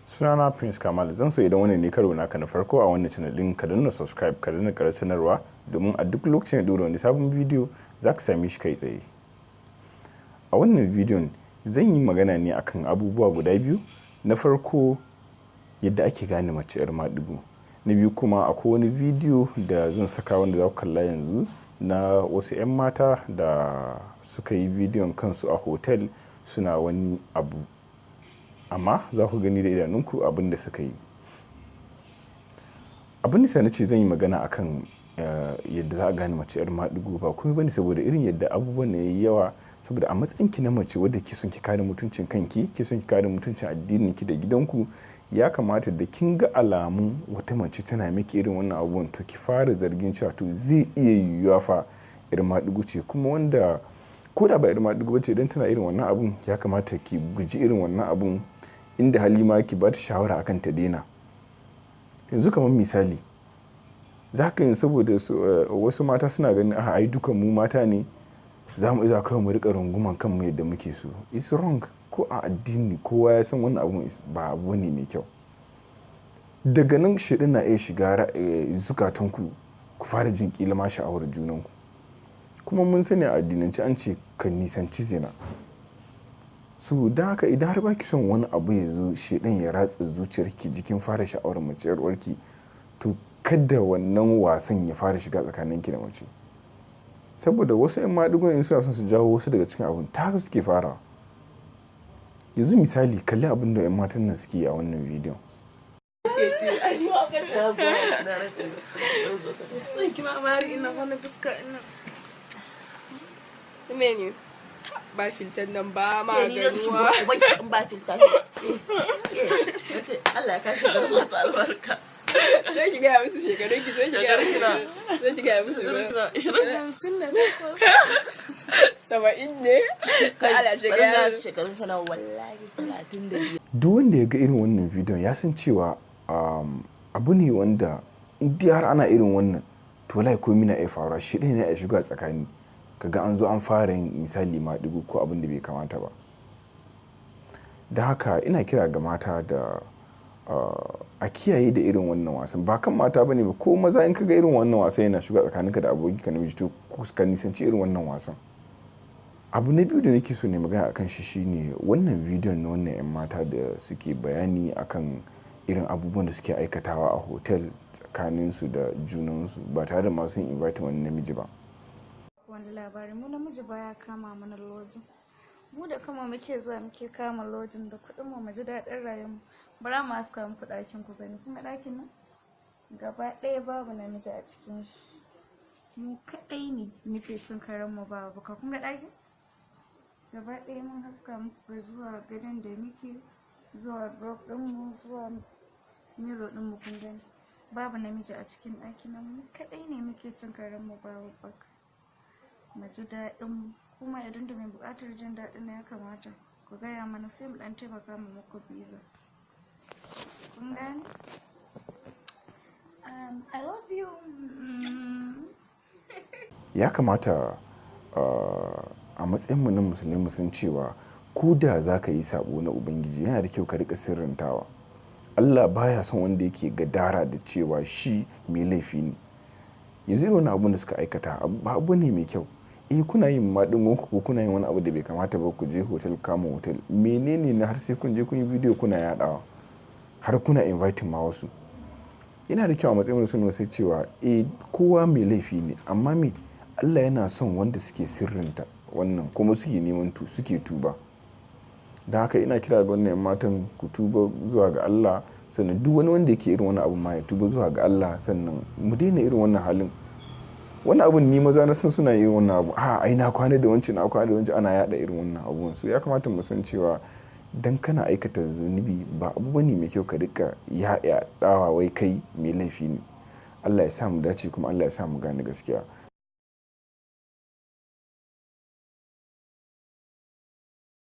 Sunana Prince Kamal. Zan so idan wannan ne karo naka na farko a wannan channel din ka danna subscribe ka danna karar sanarwa domin a duk lokacin da dora wani sabon bidiyo za ka same shi kai tsaye. A wannan bidiyon zan yi magana ne akan abubuwa guda biyu. Na farko yadda ake gane mace 'yar maɗigo. Na biyu kuma akwai wani bidiyo da zan saka wanda za ku kalla yanzu na wasu 'yan mata da suka yi bidiyon kansu a hotel suna wani abu. Amma za ku gani da idanunku abin da suka yi. Abin da na ce zan yi magana akan yadda za a gane mace 'yar maɗigo ba kuma bane saboda irin yadda abubuwan da yayi yawa, saboda a matsayinki na mace wadda ke son ki kare mutuncin kanki, ke son ki kare mutuncin addininki da gidanku, ya kamata da kin ga alamun wata mace tana miki irin wannan abubuwan to ki fara zargin cewa to zai iya yiwuwa fa 'yar maɗigo ce, kuma wanda ko da ba 'yar maɗigo ba ce idan tana irin wannan abun ya kamata ki guji irin wannan abun, inda halima ki ba ta shawara akan ta daina. Yanzu kamar misali za ka yi saboda wasu mata suna ganin ai dukan mu mata ne za mu iya kawai mu riƙa runguman kanmu yadda muke so. It's wrong. Ko a addini kowa ya san wannan abun ba abu ne mai kyau. Daga nan shaidan na iya shiga zukatanku ku fara jin kila ma sha'awar junanku. Kuma mun sani a addinance an ce ka nisanci zina. So da haka idan har baki son wani abu ya zo shaidan ya ratsa zuciyarki jikin fara sha'awar mace 'yar uwarki, to kada wannan wasan ya fara shiga tsakaninki da mace. Saboda wasu 'yan maɗigon in suna son su jawo wasu daga cikin abun ta haka suke fara. Yanzu misali kalli abin da 'yan matan nan suke yi a wannan bidiyon. Ba filtan nan ba maganuwa. Ba filtan. Allah ya kashe garin masu albarka. Sai ki gaya musu shekarun ki, sai ki gaya musu ba. 70 ne? Ka ala shekarun sana wallahi 35. Duk wanda ya ga irin wannan bidiyon ya san cewa abu ne wanda in har ana irin wannan to wallahi komai na iya faruwa, shi ne ya shiga tsakani. Kaga an zo an fara yin misali maɗigo ko abin da bai kamata ba. Da haka ina kira ga mata da a kiyaye da irin wannan wasan. Ba kan mata bane ba, ko maza in kaga irin wannan wasan yana shiga tsakaninka da abokinka namiji to ka nisanci irin wannan wasan. Abu na biyu da nake so ne magana akan shi shine wannan bidiyon na wannan 'yan mata da suke bayani akan irin abubuwan da suke aikatawa a hotel tsakaninsu da junansu ba tare da masu yin invite wani namiji ba. Wani labari mu namiji baya kama mana lojin, mu da kama muke zuwa muke kama lojin da kuɗin mu ji daɗin rayuwar mu. Bara mu haska muku ɗakin ku gani, kuma ɗakin nan gaba ɗaya babu namiji a cikin shi, mu kaɗai ne muke cin karen mu babu ka. Kuma ɗakin gaba ɗaya mun haska muku zuwa gadon da muke, zuwa drop ɗin mu, zuwa miro ɗin mu, kun gani babu namiji a cikin ɗakin nan, mu kaɗai ne muke cin karen mu babu baka. Mu ji daɗin, kuma idan da mai buƙatar jin daɗin na ya kamata ku gaya mana sai mu ɗan taimaka mu muku biza. Kun gane? I love you. Ya kamata a matsayinmu na musulmi mu san cewa ko da za ka yi sabo na ubangiji yana da kyau ka riƙa sirrintawa. Allah baya son wanda yake gadara da cewa shi mai laifi ne. Yanzu irin wani abun da suka aikata ba abu ne mai kyau. Kuna yin maɗigonku ko kuna yin wani abu da bai kamata ba, ku je hotel kama hotel, menene na har sai kun je kun yi bidiyo kuna yaɗawa har kuna inviting ma wasu. Yana da kyau a matsayin musulmi sai cewa kowa mai laifi ne, amma me Allah yana son wanda suke sirrinta wannan kuma suke neman suke tuba. Da haka ina kira ga wannan 'yan matan ku tuba zuwa ga Allah, sannan duk wani wanda yake irin wani abu ma ya tuba zuwa ga Allah, sannan mu daina irin wannan halin. Wani abun ni maza na san suna yin wannan abu, ai na kwana da wancan ana yada irin wannan abubuwan. So ya kamata mu san cewa dan kana aikata zunubi ba abu bane mai kyau ka rika yaɗawa wai kai mai laifi ne. Allah ya sa mu dace kuma Allah ya sa mu gane gaskiya.